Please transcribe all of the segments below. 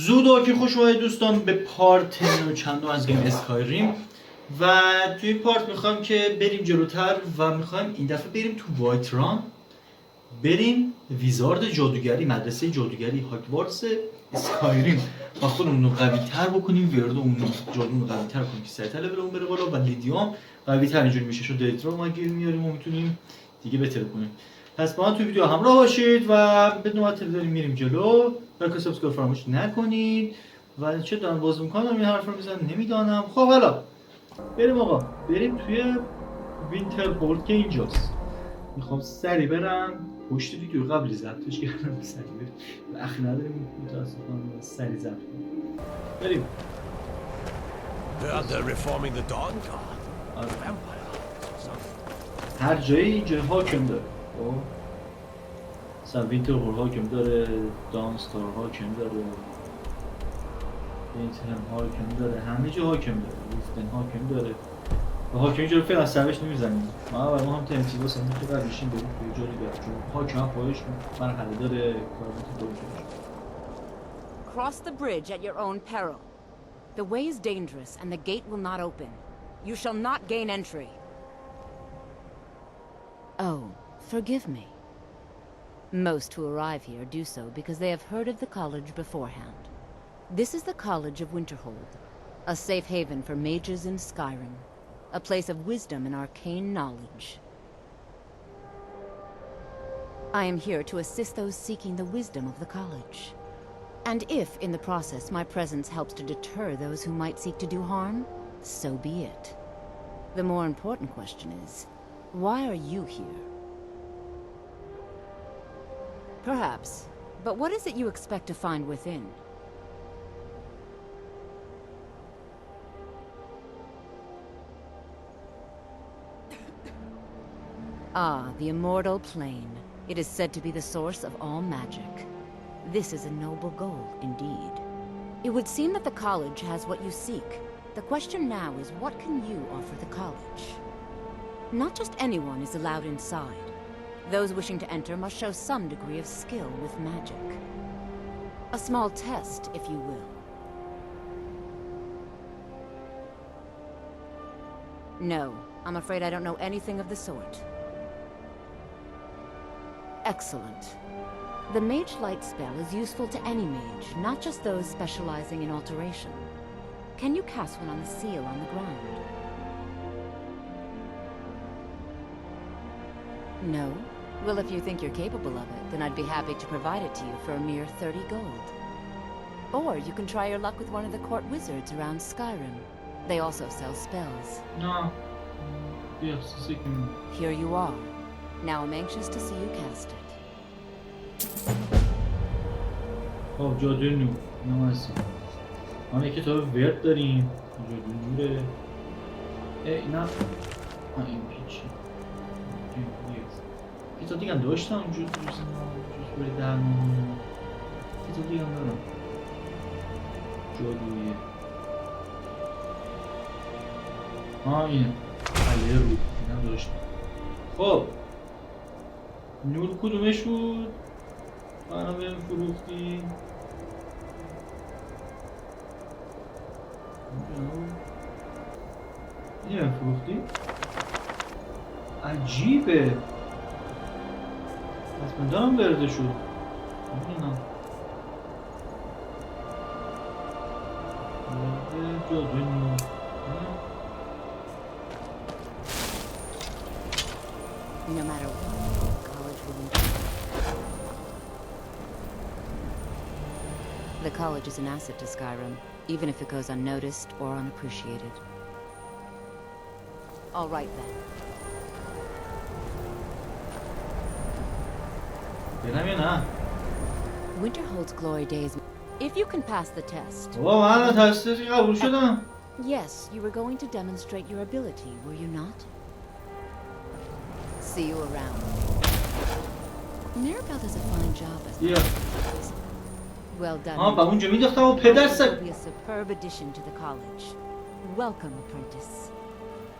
زود که خوش اومدید دوستان به پارت چندم از گیم اسکایریم. و توی پارت میخوایم که بریم جلوتر و میخوایم این دفعه بریم تو وایتران، بریم ویزارد جادوگری، مدرسه جادوگری هاگوارتز اسکایریم و خودمون رو قوی تر بکنیم، ویرد اون جادو رو قوی تر کنیم که سریعتر لول اون بره بالا و ویدیو هم قوی تر اینجوری میشه. شو دیتا رو ما گیر میاریم و میتونیم دیگه بهتر کنیم. پس با من تو ویدیو همراه باشید و بدون وقت داریم میریم جلو. لایک و سابسکرایب فراموش نکنید. و چه دارم باز میکنم این حرف رو میزنم نمیدانم. خب حالا بریم آقا، بریم توی وینتر هولد که اینجاست. میخوام سری برم پشت ویدیو قبلی ضبطش کردم، سری بریم وقت نداریم متاسفانه سری ضبط کنیم. بریم. They're reforming the Dawn Guard. آره. Vampire. هر جایی اینجا حاکم داره. خب مثلا وینتر هولد حاکم داره، دان ستار حاکم داره، وینتر حاکم داره، همه جا حاکم داره، ریفتن حاکم داره. و حاکم اینجا رو فعلا سرش نمیزنیم. ما هم تمثیل واسه اینکه که قبلیشیم بریم توی جایی بریم چون حاکم هم خودش مرحله داره کارمت داره. Cross the bridge at your own peril. The way is dangerous and the gate will not open. You shall not gain entry. Oh, forgive me. Most who arrive here do so because they have heard of the college beforehand. This is the College of Winterhold, a safe haven for mages in Skyrim, a place of wisdom and arcane knowledge. I am here to assist those seeking the wisdom of the college. And if, in the process, my presence helps to deter those who might seek to do harm, so be it. The more important question is, why are you here? Perhaps, but what is it you expect to find within? Ah, the immortal plane. It is said to be the source of all magic. This is a noble goal, indeed. It would seem that the college has what you seek. The question now is, what can you offer the college? Not just anyone is allowed inside. Those wishing to enter must show some degree of skill with magic. A small test, if you will. No, I'm afraid I don't know anything of the sort. Excellent. The Mage Light spell is useful to any mage, not just those specializing in alteration. Can you cast one on the seal on the ground? No? Well, if you think you're capable of it, then I'd be happy to provide it to you for a mere 30 gold. Or you can try your luck with one of the court wizards around Skyrim. They also sell spells. No. Yes, second. Here you are. Now I'm anxious to see you cast it. خب جادو نو نماسی ما یک کتاب ورد داریم جادو نوره اینا این پیچی کتاب دیگه هم داشتم جز بری درمون کتاب دیگه هم دارم جادویه اینه علیه رو این هم داشتم. خب نور کدومش بود؟ برام بهم فروختی اینه بهم فروختی؟ عجیبه پس من دارم برده شد نمیدونم برده جادوی نور No matter what, college will enjoy. The college is an asset to Skyrim, even if it goes unnoticed or unappreciated. All right then. برم یا نه؟ Winterhold's glory days. If you can pass the test. من تستش قبول شدم. Yes, you were going to demonstrate your ability, were you not? See you around. Mirabelle does a fine job as well done. اونجا میداختم و پدر This will be a superb addition to the college. Welcome, apprentice.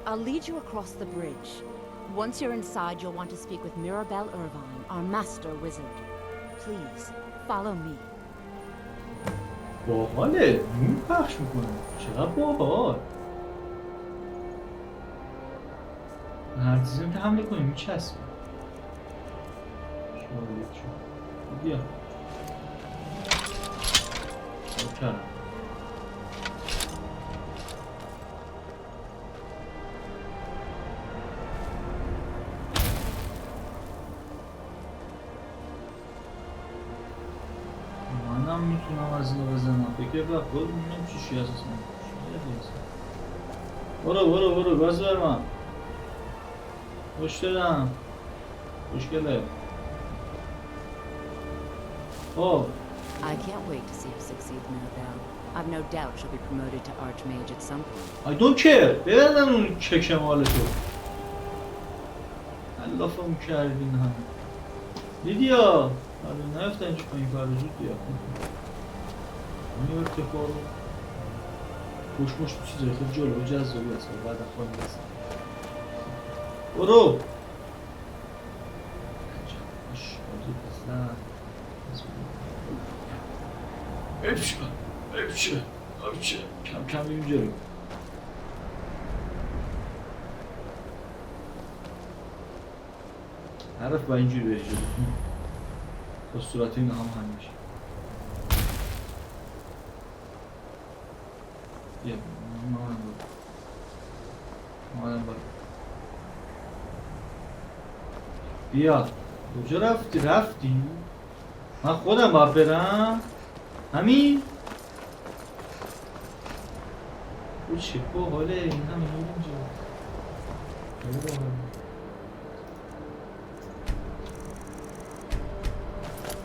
I'll lead you across the bridge. Once you're inside, you'll want to speak with Mirabelle Irvine, our master wizard. Please, follow me. باحاله، نون پخش میکنه، چقدر باحال. هر چیزی که حمله کنیم میچسبه. بیا کردم. منم میتونم از اینو بزنم. فکر وقت برو ببینم چی هست اصلا. برو گاز بر من. خوش دادم. خوشگله. Oh. I can't wait to see you succeed, Mirabelle. I've no doubt she'll be promoted to Archmage at some point. I don't care. ببندم اون چک مال تو. علافم کردین هم. لیدیا. حالا نفتن چی کنیم کار زود بیا. این ارتفاع رو. خوش تو چیزایی خیلی جالب و جذابی هست. بعد خواهیم بزن. برو. افشه کم بریم جلو. حرف با اینجوری بهش جلو با صورت این هم میشه. بیا مادم برو بیا. کجا رفتی؟ من خودم باید برم؟ همین؟ او چه باحاله این همین اینجا.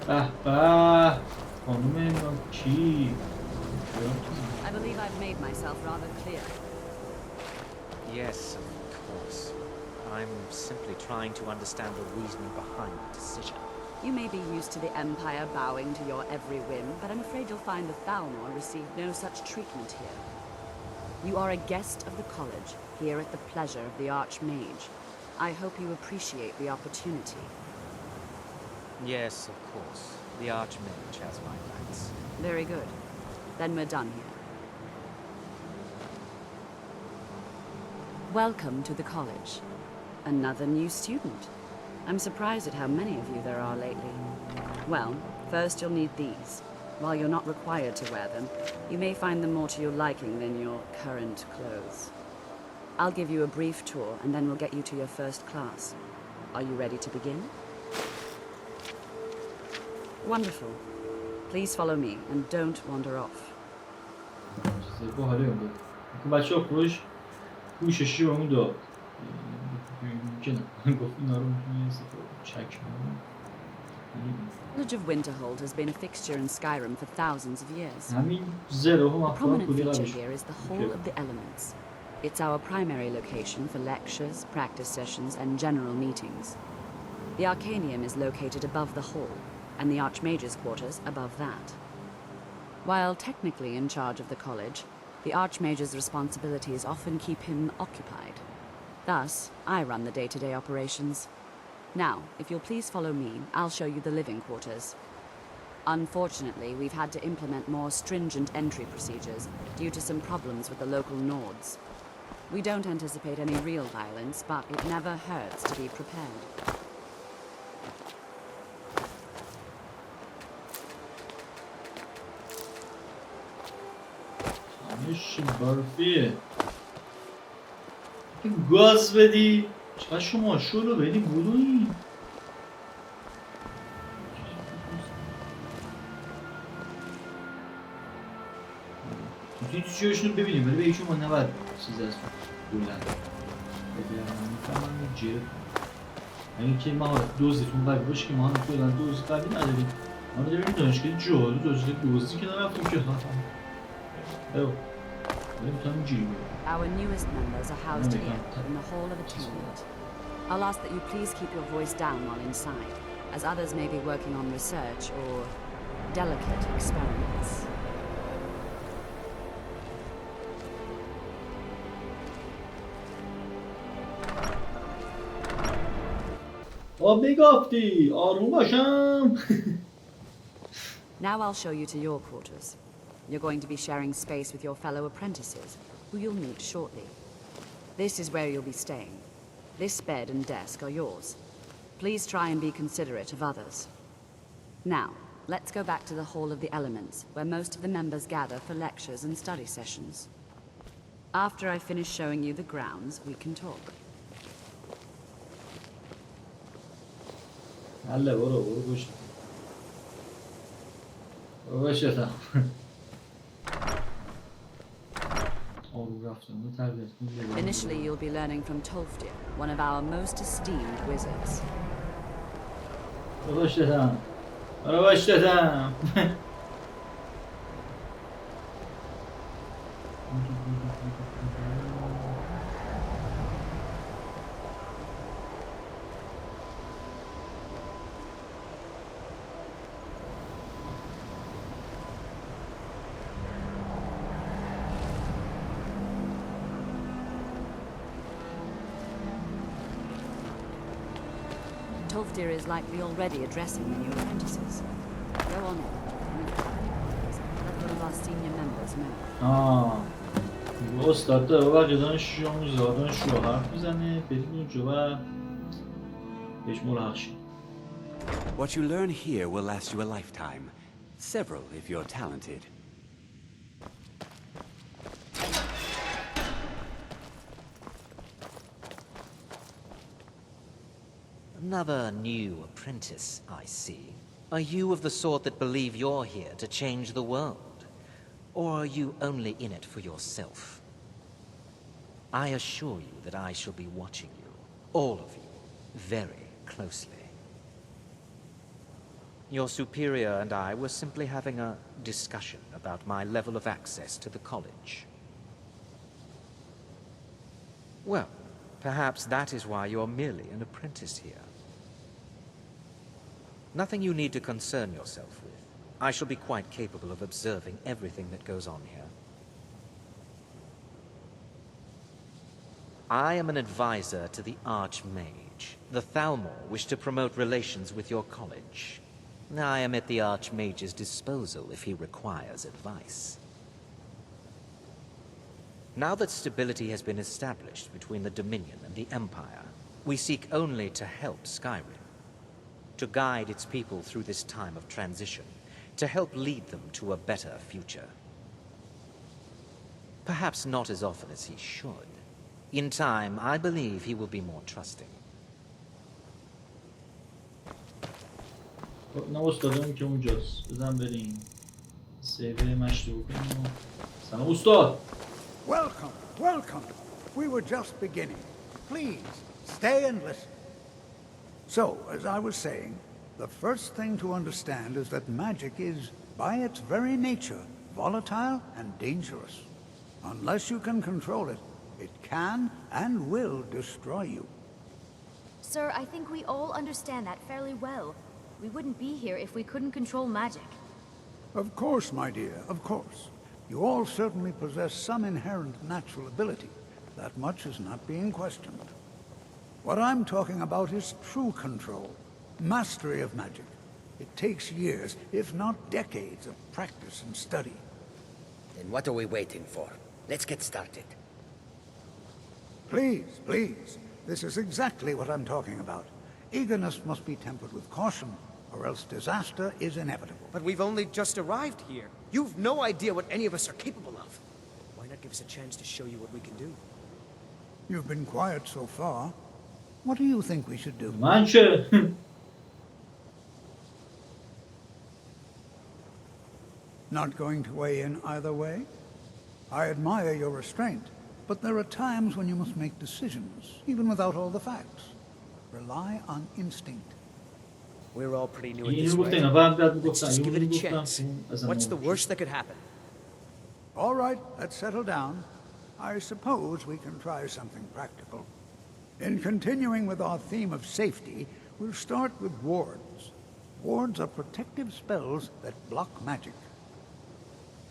به به خانوم ایمان کی؟ I believe I've made myself rather clear. Yes, of course. I'm simply trying to understand the reasoning behind the decision. You may be used to the Empire bowing to your every whim, but I'm afraid you'll find the Thalmor received no such treatment here. You are a guest of the college, here at the pleasure of the Archmage. I hope you appreciate the opportunity. Yes, of course. The Archmage has my rights. Very good. Then we're done here. Welcome to the college. Another new student. I'm surprised at how many of you there are lately. Well, first you'll need these. While you're not required to wear them, you may find them more to your liking than your current clothes. I'll give you a brief tour and then we'll get you to your first class. Are you ready to begin? Wonderful. Please follow me and don't wander off. باحاله بود. بچه‌ها پوششی رو داد. که نه گفت اینا رو می‌تونی چک کنی. The College of Winterhold has been a fixture in Skyrim for thousands of years. A prominent feature here is the Hall of the Elements. It's our primary location for lectures, practice sessions, and general meetings. The Arcanium is located above the hall, and the Archmage's quarters above that. While technically in charge of the college, the Archmage's responsibilities often keep him occupied. Thus, I run the day-to-day operations. Now, if you'll please follow me, I'll show you the living quarters. Unfortunately, we've had to implement more stringent entry procedures due to some problems with the local Nords. We don't anticipate any real violence, but it never hurts to be prepared. برفیه گاز بدی چقدر شما شلو بدی بودوی میتونی تو چیاشونو ببینیم ولی به ایشون ما نباید چیز از بلند میفهمم این جیره این که مهارت دوزیتون قوی باشه که ما هم بلند دوزی قوی نداریم ما داریم این دانشگاه جادو دوزی که نرفتیم که Our newest members are housed here, in the Hall of Attainment. I'll ask that you please keep your voice down while inside, as others may be working on research or delicate experiments. بگافتی آروم باشم. Now I'll show you to your quarters. you're going to be sharing space with your fellow apprentices, who you'll meet shortly. This is where you'll be staying. This bed and desk are yours. Please try and be considerate of others. Now, let's go back to the Hall of the Elements, where most of the members gather for lectures and study sessions. After I finish showing you the grounds, we can talk. حله برو گوش باشه Initially, you'll be learning from Tolfdir, one of our most esteemed wizards. باش دادم Tolfdir is likely already addressing the new apprentices. Go on in, and if you have any queries, let one of our senior members know. استاد داره و بقیه دانشجو حرف میزنه بریم اونجا و بهش ملحق شیم. What you learn here will last you a lifetime. Several if you're talented. Another new apprentice, I see. Are you of the sort that believe you're here to change the world? Or are you only in it for yourself? I assure you that I shall be watching you, all of you, very closely. Your superior and I were simply having a discussion about my level of access to the college. Well, perhaps that is why you're merely an apprentice here. Nothing you need to concern yourself with. I shall be quite capable of observing everything that goes on here. I am an advisor to the Archmage. The Thalmor wish to promote relations with your college. I am at the Archmage's disposal if he requires advice. Now that stability has been established between the Dominion and the Empire, we seek only to help Skyrim, to guide its people through this time of transition, to help lead them to a better future. Perhaps not as often as he should. In time, I believe he will be more trusting. نه استادمون که اونجاست بزن بریم سیوه مشروع کنیم سلام استاد Welcome. We were just beginning. Please, stay and listen. So, as I was saying, the first thing to understand is that magic is, by its very nature, volatile and dangerous. Unless you can control it, it can and will destroy you. Sir, I think we all understand that fairly well. We wouldn't be here if we couldn't control magic. Of course, my dear, of course. You all certainly possess some inherent natural ability. That much is not being questioned. What I'm talking about is true control, mastery of magic. It takes years, if not decades, of practice and study. Then what are we waiting for? Let's get started. Please. This is exactly what I'm talking about. Eagerness must be tempered with caution, or else disaster is inevitable. But we've only just arrived here. You've no idea what any of us are capable of. Why not give us a chance to show you what we can do? You've been quiet so far. What do you think we should do? من چه Not going to weigh in either way? I admire your restraint, but there are times when you must make decisions, even without all the facts. Rely on instinct. We're all pretty new at اینو this, گفته right? اینا بعد Let's گفتن just give it a اینو chance. گفتن What's the worst that could happen? All right, let's settle down. I suppose we can try something practical. In continuing with our theme of safety, we'll start with wards. Wards are protective spells that block magic.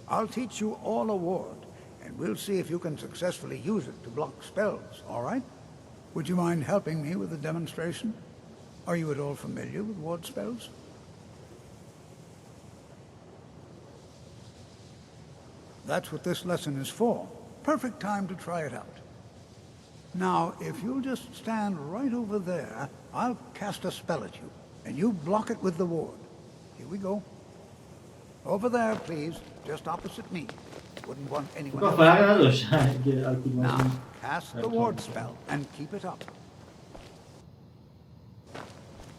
I'll teach you all a ward, and we'll see if you can successfully use it to block spells, all right? Would you mind helping me with the demonstration? Are you at all familiar with ward spells? That's what this lesson is for. Perfect time to try it out. Now, if you'll just stand right over there, I'll cast a spell at you, and you block it with the ward. Here we go. Over there, please, just opposite me. Wouldn't want anyone else. فرق نداشت اگه الکل Now, cast the ward spell and keep it up.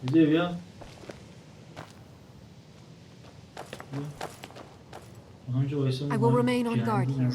بیا I will remain on guard here.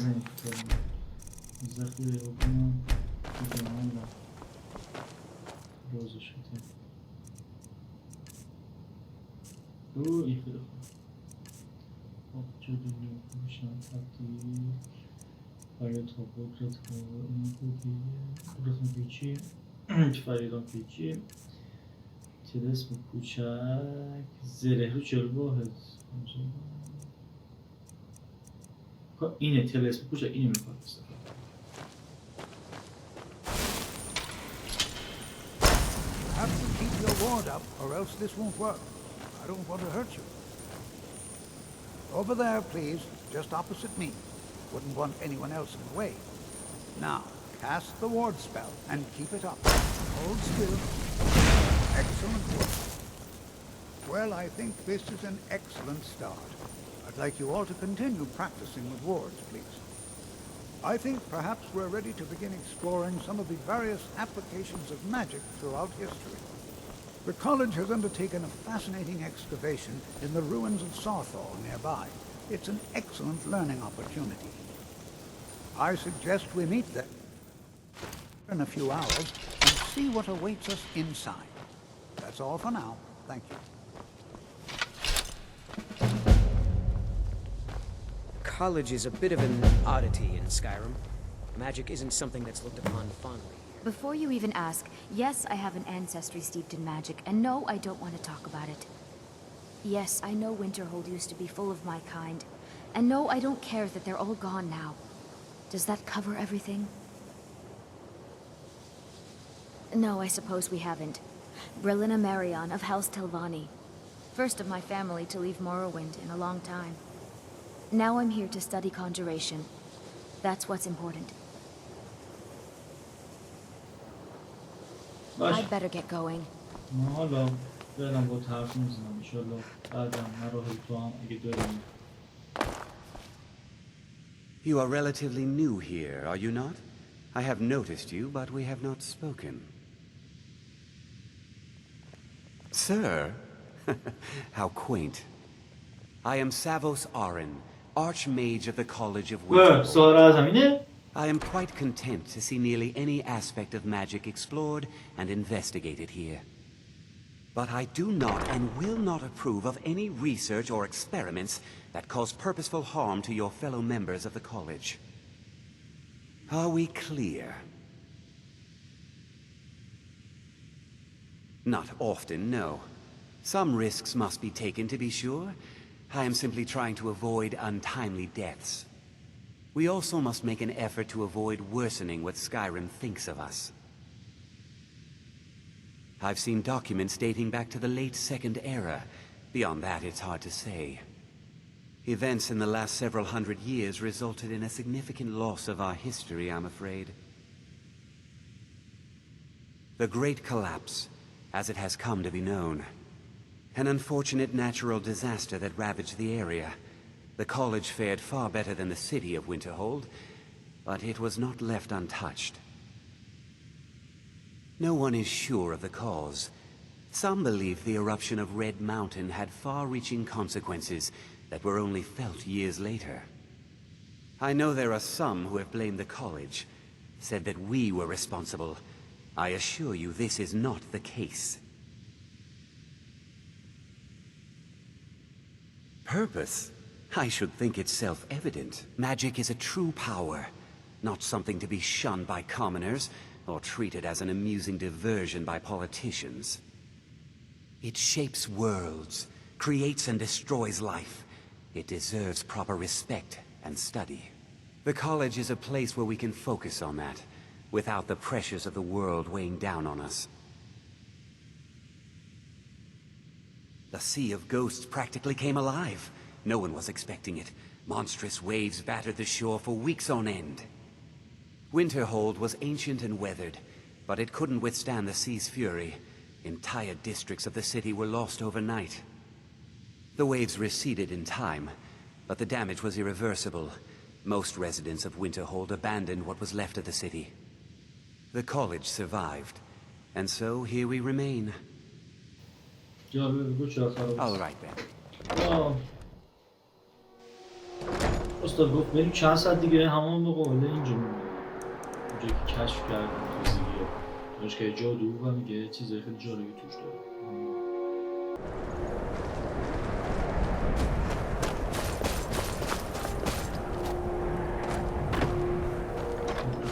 تلسم کوچک زره رو 40 واحد اینه تلسم کوچک اینو میخواد Have to keep your ward up or else this won't work. I don't want to hurt you. Over there, please, just opposite me. Wouldn't want anyone else in the way. Now, cast the ward spell and keep it up. Hold still. Excellent work. Well, I think this is an excellent start. I'd like you all to continue practicing with wards, please. I think perhaps we're ready to begin exploring some of the various applications of magic throughout history. The college has undertaken a fascinating excavation in the ruins of Sarthal nearby. It's an excellent learning opportunity. I suggest we meet there in a few hours and see what awaits us inside. That's all for now. Thank you. College is a bit of an oddity in Skyrim. Magic isn't something that's looked upon fondly. Before you even ask, yes, I have an ancestry steeped in magic, and no, I don't want to talk about it. Yes, I know Winterhold used to be full of my kind, and no, I don't care that they're all gone now. Does that cover everything? No, I suppose we haven't. Brillina Marion of House Telvanni. First of my family to leave Morrowind in a long time. Now I'm here to study conjuration. That's what's important. I'd better get going. حالا برم با حرف میزنم ان شاء الله بعدم مراحل تو هم اگه داریم. You are relatively new here, are you not? I have noticed you, but we have not spoken. Sir? How quaint. I am Savos Arin, Archmage of the College of Wisdom. I am quite content to see nearly any aspect of magic explored and investigated here. But I do not and will not approve of any research or experiments that cause purposeful harm to your fellow members of the college. Are we clear? Not often, no. Some risks must be taken to be sure. I am simply trying to avoid untimely deaths. We also must make an effort to avoid worsening what Skyrim thinks of us. I've seen documents dating back to the late Second Era. Beyond that, it's hard to say. Events in the last several hundred years resulted in a significant loss of our history, I'm afraid. The Great Collapse, as it has come to be known. An unfortunate natural disaster that ravaged the area. The college fared far better than the city of Winterhold, but it was not left untouched. No one is sure of the cause. Some believe the eruption of Red Mountain had far-reaching consequences that were only felt years later. I know there are some who have blamed the college, said that we were responsible. I assure you this is not the case. Purpose? I should think it's self-evident. Magic is a true power, not something to be shunned by commoners or treated as an amusing diversion by politicians. It shapes worlds, creates and destroys life. It deserves proper respect and study. The college is a place where we can focus on that, without the pressures of the world weighing down on us. The Sea of Ghosts practically came alive. No one was expecting it. Monstrous waves battered the shore for weeks on end. Winterhold was ancient and weathered, but it couldn't withstand the sea's fury. Entire districts of the city were lost overnight. The waves receded in time, but the damage was irreversible. Most residents of Winterhold abandoned what was left of the city. The college survived, and so here we remain. All right, then. استاد گفت بریم چند ساعت دیگه همون به قول اینجا میمونه. اونجایی که کشف کردن توزیگی ها دانشگاه جادو و میگه چیزای خیلی جالبی توش داره.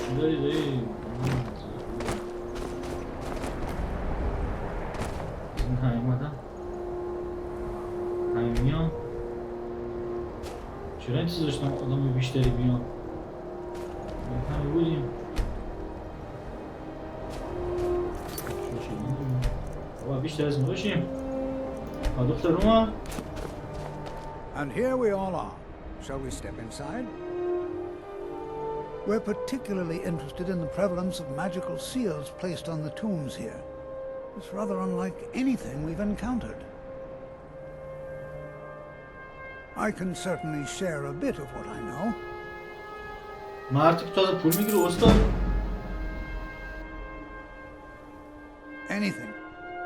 چی داری دایی؟ این همه اومدن؟ همه میان؟ چرا این چیز داشتم آدم بیشتری بیان؟ همه بودیم بابا بیشتر از ما باشیم دختر اومد. And here we all are. Shall we step inside? We're particularly interested in the prevalence of magical seals placed on the tombs here. It's rather unlike anything we've encountered. I can certainly share a bit of what I know.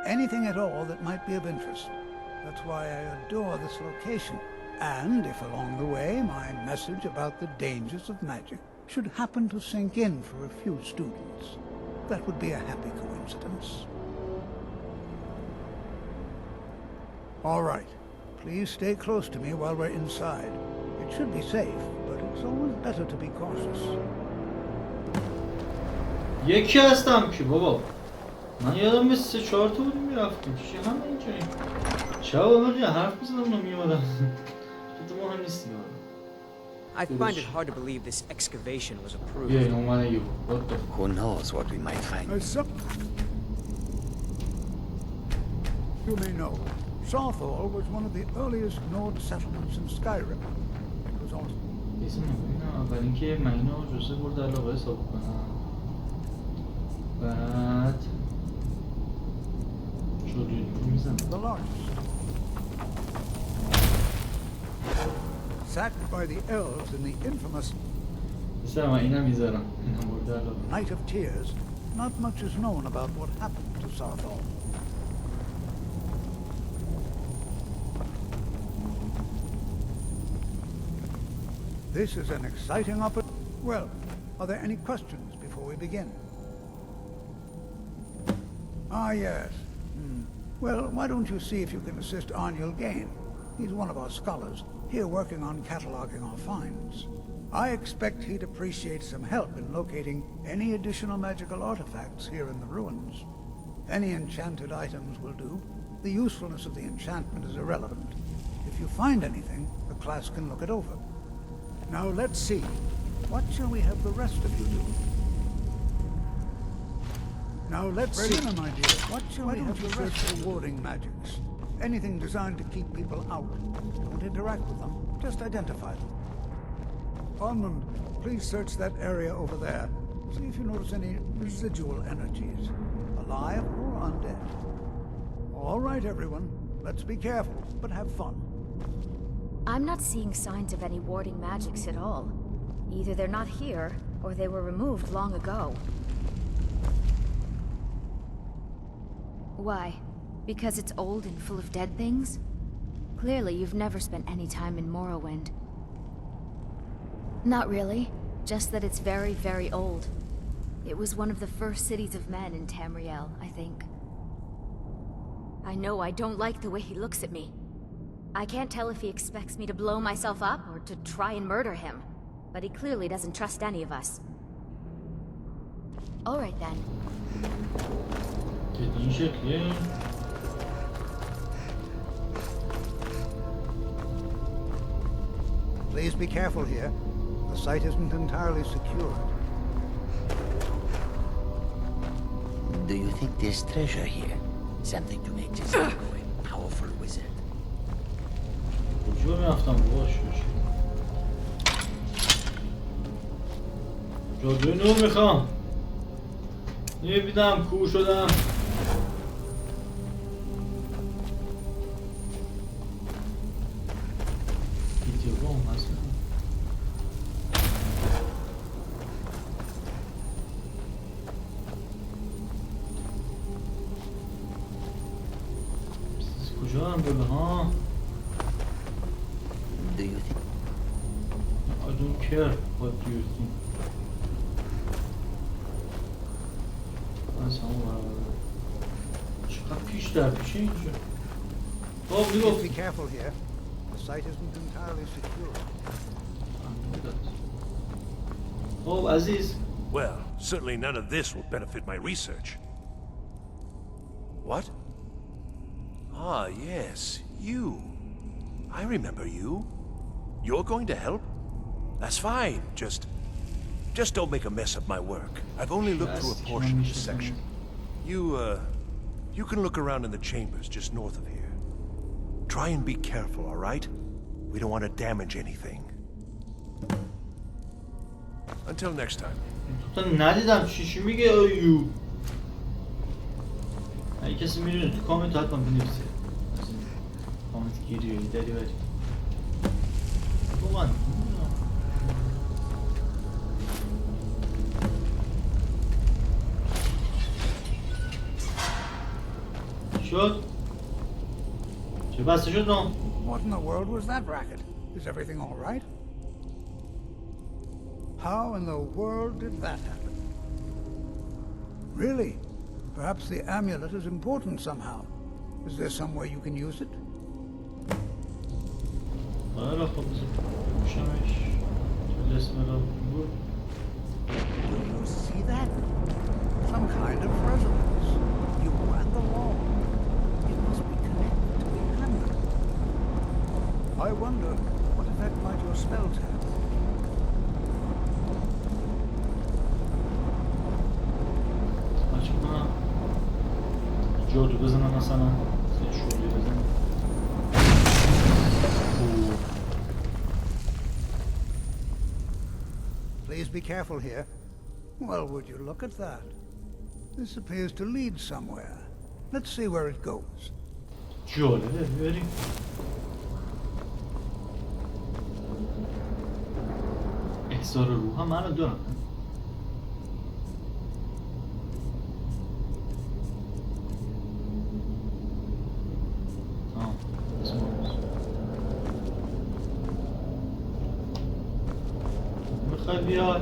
Anything at all that might be of interest. That's why I adore this location. And if along the way my message about the dangers of magic should happen to sink in for a few students, that would be a happy coincidence. All right. Please stay close to me while we're inside. It should be safe, but it's always better to be cautious. یکی هستم که بابا من یادم به 3-4 تا بودیم میرفتیم چی همه اینجایی چرا بابا جا حرف بزنم نمیومدم تو مهم نیستی I find it hard to believe this excavation was approved. Yeah, اومده یو Who knows what we might find? You may know, Southall was one of the earliest node settlements in Skyrim. It was also... اول اینکه من اینو جزء برد علاقه حساب کنم بعد شدید میزنم The largest. Sacked by the elves in the infamous مثلا من اینم میذارم اینم برد علاقه Night of Tears, not much is known about what happened to Southall. This is an exciting opportunity. Well, are there any questions before we begin? Ah, yes. Well, why don't you see if you can assist Arniel Gain? He's one of our scholars, here working on cataloging our finds. I expect he'd appreciate some help in locating any additional magical artifacts here in the ruins. Any enchanted items will do. The usefulness of the enchantment is irrelevant. If you find anything, the class can look it over. Now let's see. What shall we have the rest of you do? Now let's see. My dear. What shall we have the rest of warding magics? Anything designed to keep people out. Don't interact with them. Just identify them. Armand, please search that area over there. See if you notice any residual energies. Alive or undead. All right, everyone. Let's be careful, but have fun. I'm not seeing signs of any warding magics at all. Either they're not here, or they were removed long ago. Why? Because it's old and full of dead things? Clearly, you've never spent any time in Morrowind. Not really. Just that it's very, very old. It was one of the first cities of men in Tamriel, I think. I know I don't like the way he looks at me. I can't tell if he expects me to blow myself up or to try and murder him. But he clearly doesn't trust any of us. All right then. Please be careful here. The site isn't entirely secure. Do you think there's treasure here? Something to make Jessica a powerful wizard? جادوی نور میخوام. نمیبینم کور شدم. ویدیوهامو هست. کجا هم بله ها؟ Do you think? I don't care what do you think. از همون برابر چقدر پیش در پیشه اینجا. خب Please میگفت be careful here. The site isn't entirely secure. خب عزیز. Well, certainly none of this will benefit my research. What? Ah, yes, you. I remember you. You're going to help? That's fine. Just don't make a mess of my work. I've only looked through a portion of this section. You can look around in the chambers just north of here. Try and be careful, all right? We don't want to damage anything. Until next time. تو ندیدم چی میگه ایو. اگه کسی میدونه تو کامنت حتما بنویسید. کامنت گیری داری بری. واقعا شد؟ چه بسته شد نام؟ What in the world was that racket? Is everything all right? How in the world did that happen? Really? Perhaps the amulet is important somehow. Is there some way you can use it? خیلی خوب بشمش چه اسم را بود؟ Do you see that? Some kind of resonance. You and the wall. It must be connected to the amulet. I wonder what effect might your spells have. حتما جادو بزنم مثلا شغلی بزنم. Please be careful here. Well, would you look at that? This appears to lead somewhere. Let's see where it goes. جالبه بریم. احضار روح هم من دارم. میخوای بیای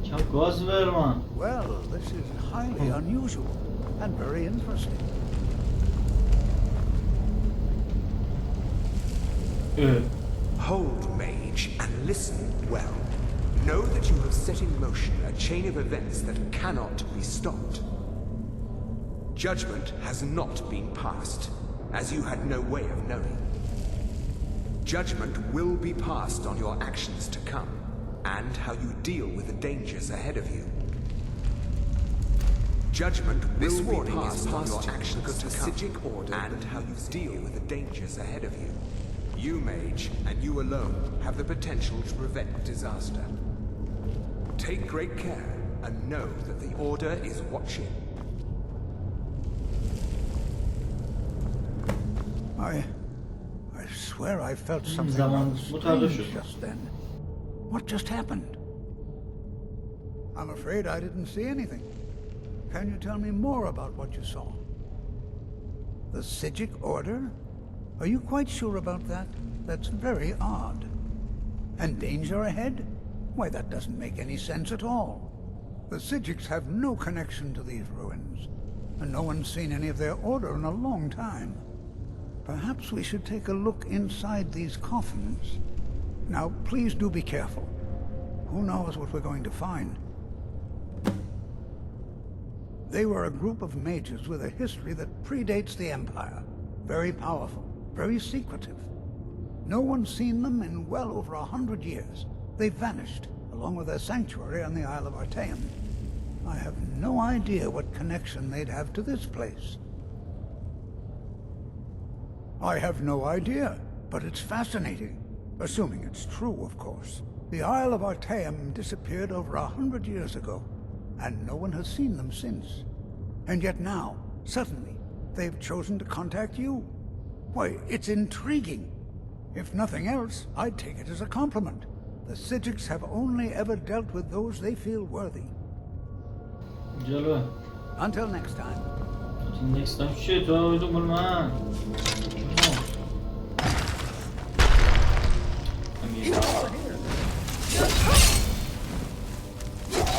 کم گاز برمان. Well, this is highly unusual and very interesting. Hold, mage, and listen well. Know that you have set in motion a chain of events that cannot be stopped. Judgment has not been passed, as you had no way of knowing. Judgment will be passed on your actions to come, and how you deal with the dangers ahead of you. Judgment will be passed on your actions to come, and how you deal with the dangers ahead of you. You, mage, and you alone, have the potential to prevent disaster. Take great care, and know that the Order is watching. I swear I felt something strange just then. What just happened? I'm afraid I didn't see anything. Can you tell me more about what you saw? The Psijic Order? Are you quite sure about that? That's very odd. And danger ahead? Why, that doesn't make any sense at all. The Psijics have no connection to these ruins, and no one's seen any of their order in a long time. Perhaps we should take a look inside these coffins. Now, please do be careful. Who knows what we're going to find? They were a group of mages with a history that predates the Empire. Very powerful, very secretive. No one's seen them in well over 100 years. They vanished, along with their sanctuary on the Isle of Artaeum. I have no idea what connection they'd have to this place. I have no idea, but it's fascinating. Assuming it's true, of course. The Isle of Artaeum disappeared over 100 years ago, and no one has seen them since. And yet now, suddenly, they've chosen to contact you. Why, it's intriguing. If nothing else, I'd take it as a compliment. The Psijics have only ever dealt with those they feel worthy. جالبه. Until next time. Until next time چیه تو دنبال من؟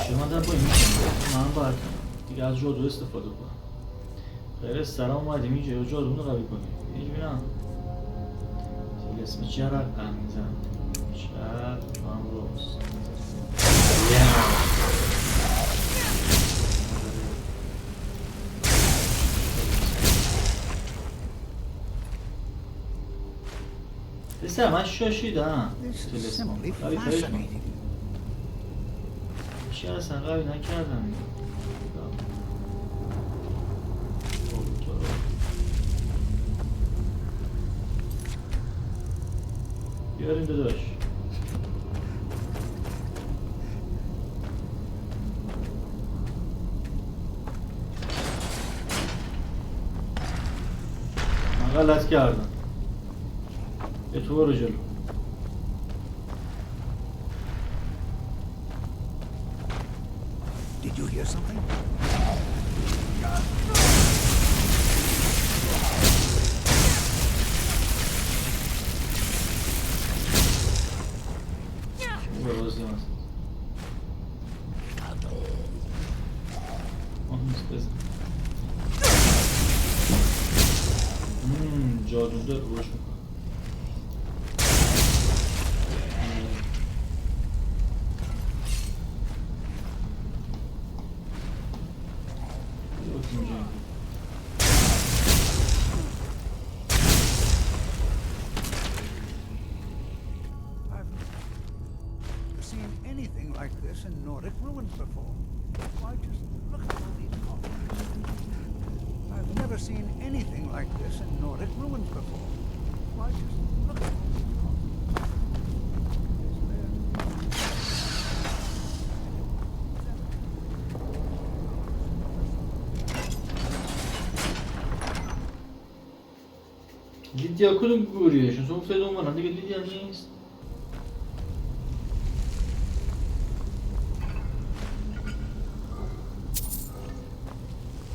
شما در با این میکنم من باید دیگه از جادو استفاده کنم. غیر سرم اومدیم اینجا یا جادو رو قوی کنیم. اینجا بینم دیگه اسم جرقم میزنم جرقم روست بسیار من شاشیدم قوی تایش من چی اصلا قوی نکردم بیاریم داداش من غلط کردم به تو برو جلو Did you hear something? جادو دار روش میکنم I've seen anything like this in Nordic ruins before. Why, just look at all these coffins. I've never seen anything like this in Nordic ruins before. Why, just look at all these coffins. لیدیا کدوم گوریه؟ شما افتاده اون منم دیگه لیدیا نیست؟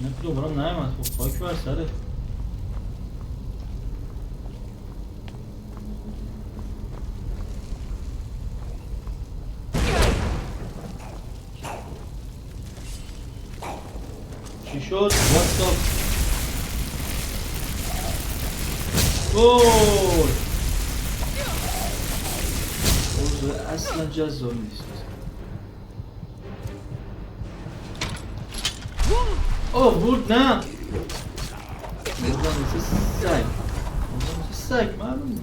نه که دوبارم نایمد خب خاک بر سره چی شد؟ واتساپ گول اوضاع اصلا جذاب نیست اوه بود نه موضوع مثل سگ معلوم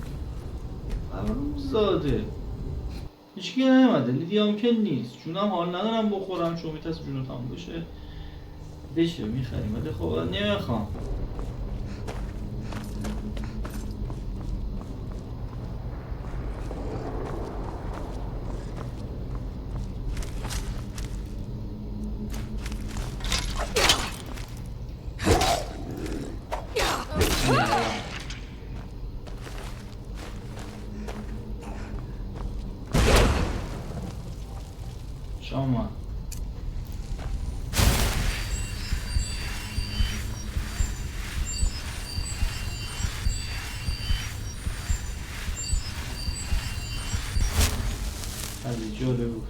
زاده هیچکی نمیمده لیدیا هم که نیست چونم حال ندارم بخورم چون میترسم جونو تموم بشه میخریم ولی خب نمیخوام شما خیلی جالب بود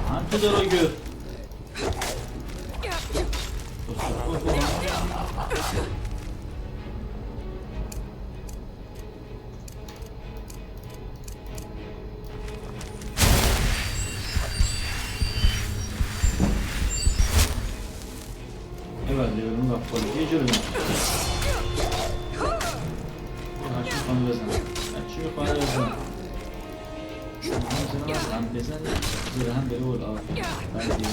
چند تا دراگه یه جور هرچی میخوام بزنم هرچی میخوام بزنم شما هم از هم بزنید زیر هم بره بالا بعد دیگه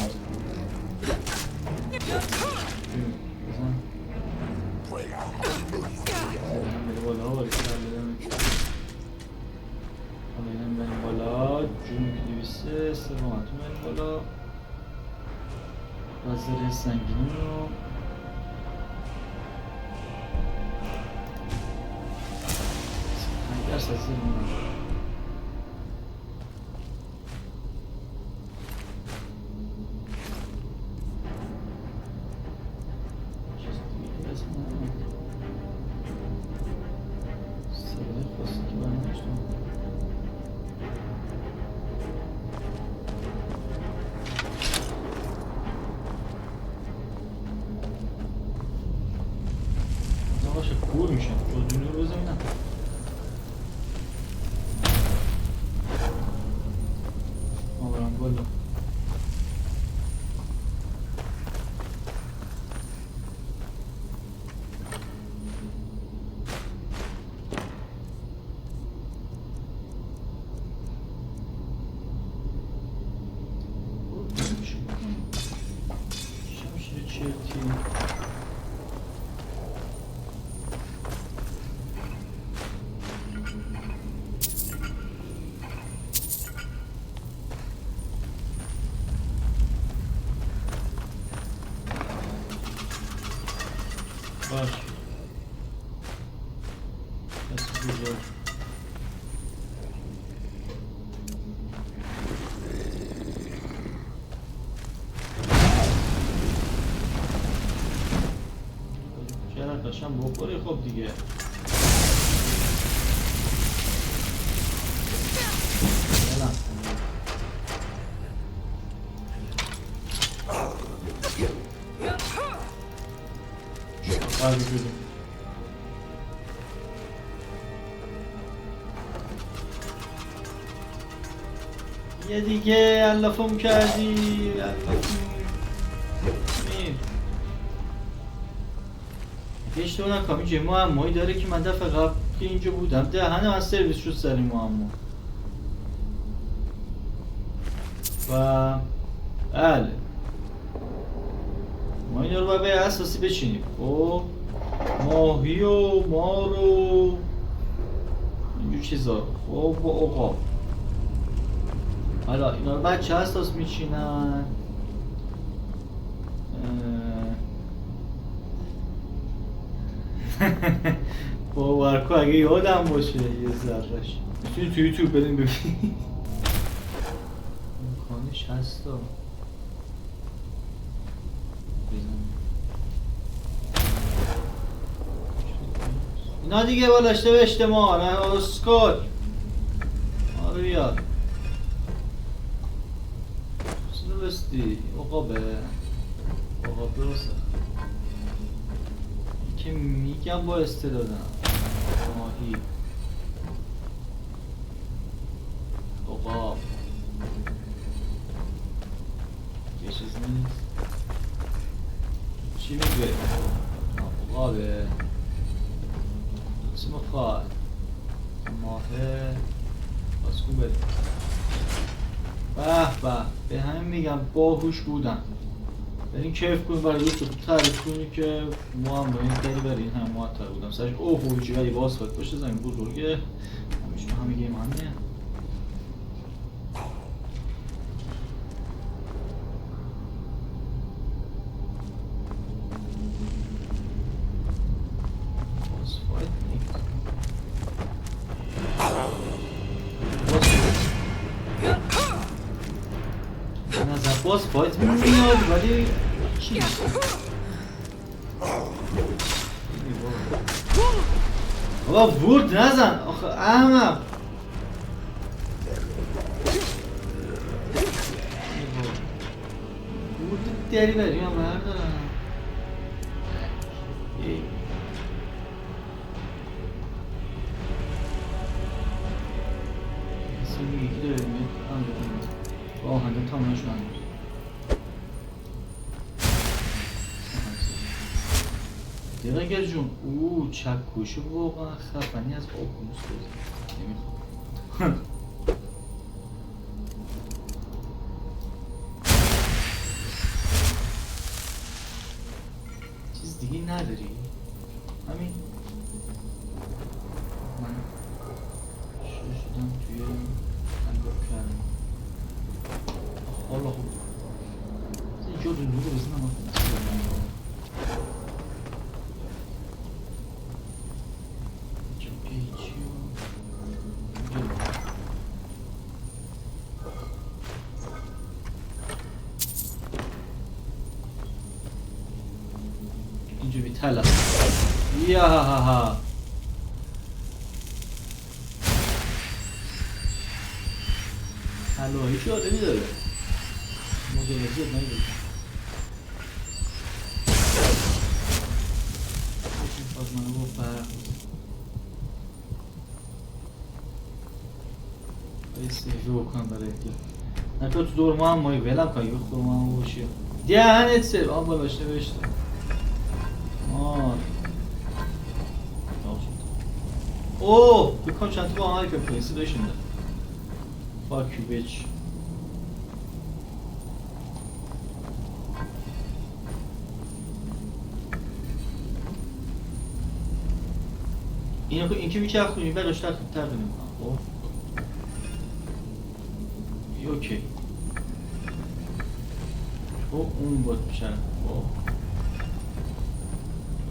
بالا جون که 200 استقامتون بریم بالا وزره سنگینی رو 5% زیر مونم کور میشم جادوگری رو بزنم آورم بالا شمشیر چرتی باش دست بزرگ چرا داشتم بخوری خب دیگه یه دیگه علافم کردی اشتباه نکنم اینجا معمایی داره که من دفعه قبل که اینجا بودم دهنم از سرویس شد سر این معما و بله ما اینا رو باید به اساسی بچینیم خب ماهی و مار و اینجور چیزا خب با عقاب حالا اینا رو بچه اساس میچینن باورکو اگه یادم باشه یه ذرهش میتونی توی یوتیوب بریم ببینیم امکانش هستا اینا دیگه بالاش نوشته ما اسکول آره بیاد چیزو بستی عقابه عقاب درسته که میگم با استعدادم ماهی عقاب یه چیز نیست چی میگه عقابه چی میخواد ماهه بازکون بریم به به به همین میگم باهوش بودن برین کیف کنیم برای یوتیوب تعریف کنی که ما هم باید داری برای این هم معطر بودم سرش اوه هویجی ولی واسفت باشه زمین بزرگه همیشه ما همه گیم همینه باز فایت میاد ولی چی؟ بابا ورد نزن آخه احمق ورد دری بریم هم بردارم کسی یکی داره میاد هم دارم با آهنده تامنش نمید دیگه جون اوه چکوشو واقعا خفنی از آکونوس بزن نمیخوام دیگه نداری؟ همین من شدم توی انگار کردم حالا خوب اینجا دو نور بزنم اینجا بی تلف یا ها ها حالا هیچ آدمی داره مدل زیاد نمیده باز منو با فرق باید سیفی بکنم برای احتیال نکنه تو دور ما هم مایی ولم کنی به خور ما هم باشی دهنت سیف آن بالاش نوشته اوه بکنم چند تا با هم حرکت کنی صدایش میده fuck you bitch این که میچه خونی بقیش تر کنیم خب اوکی خب اون باید میشه خب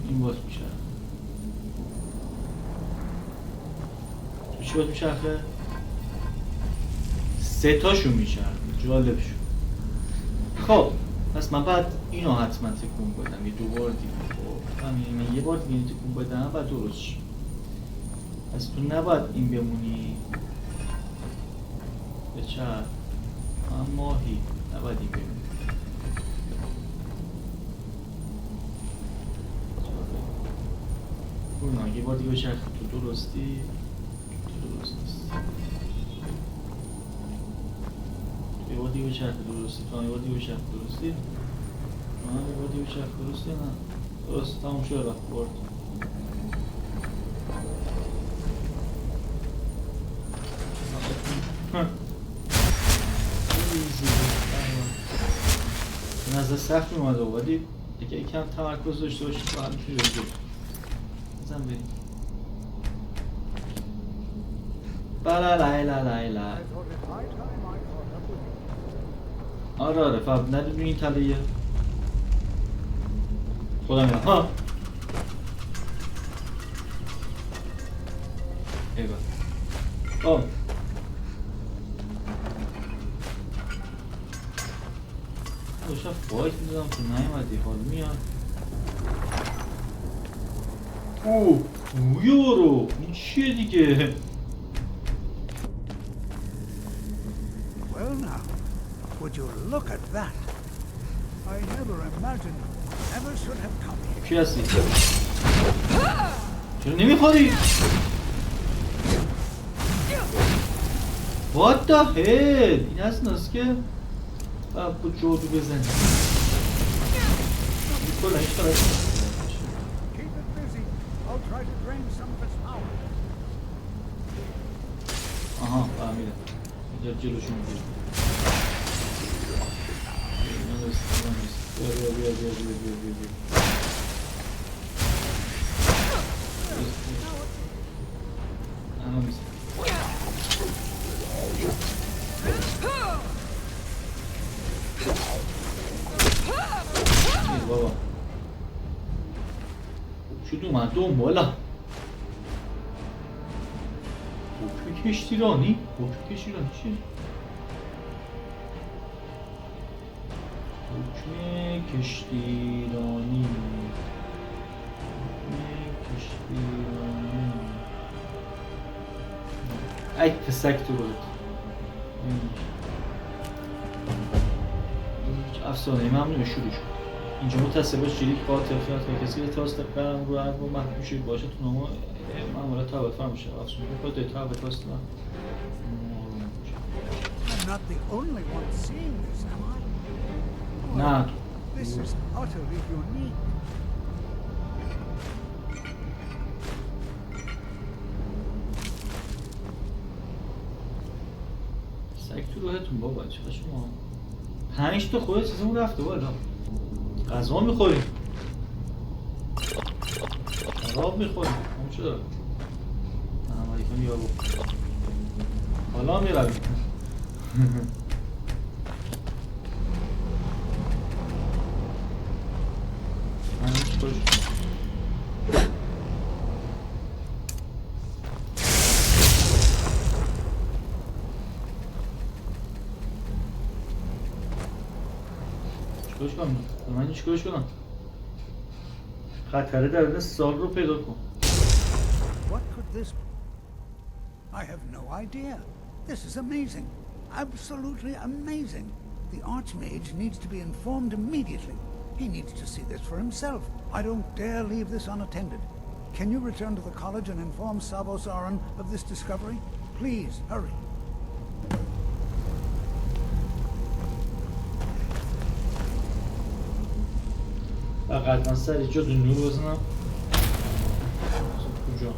این باید میشه چی باید میشه آخه؟ سه تاشون میشه جالب شد خب پس من بعد اینو حتما تکون بدم یه دوبار دیگه خب من یه بار دیگه تکون بدم بعد درست شد پس تو نباید این بمونی به چرا من ماهی نباید این بمونی نه یه بار دیگه بچرخ تو درستی تو درست نیست یه بار دیگه بچرخ درستی تو هم یه بار دیگه بچرخ درستی من یه بار دیگه بچرخ درستی نه درست تموم شد رفت برد به نظر سخت میومده ولی دیگه یکم تمرکز داشته باشید با هم میتونی بگید بزن بریم بلالایلالایلا آره فقط ندونی این تلیه خودم میرم ها ایوه خب داشتم فایت میدادم تو نیومدی حال میاد اوه یورو این چیه دیگه Well now, would you look at that? I never imagined ever should have come here. کی هستی؟ چرا نمیخوری؟ What the hell؟ این هست که با جادو بزنی کلا هیچ کار Keep it busy. I'll try to drain some of its power. آها فهمیدم اینجا جلوشون میگیرم بیا اما میزن بابا شد اومد دنبالا حکم کشتیرانی؟ حکم کشتیرانی چیه؟ حکم کشتیرانی ای پسک تو بود افسانه ممنون شروع شد اینجا متصل باش جدید قاتل خیلی کسی تاست برم رو عرب و محکوم شد باشه تو نامو معمولا تابت فرم میشه افسانه خود تابت تاست من I'm not the only one seeing this, am I? نه This is utterly unique. سگ تو روحتون بابا چرا شما 5 تا خودت چیزمون رفته بالا غذا میخوریم شراب میخوریم اون چه دارم علیکم یا حالا میرویم چیکارش کنم؟ من چیکارش کنم؟ خطره در سال رو پیدا کن. What could this be? I have no idea. This is amazing. Absolutely amazing. The Archmage needs to be informed immediately. He needs to see this for himself. I don't dare leave this unattended. Can you return to the college and inform Savos Aran of this discovery? Please, hurry. فقط من سر جادو نور بزنم کجا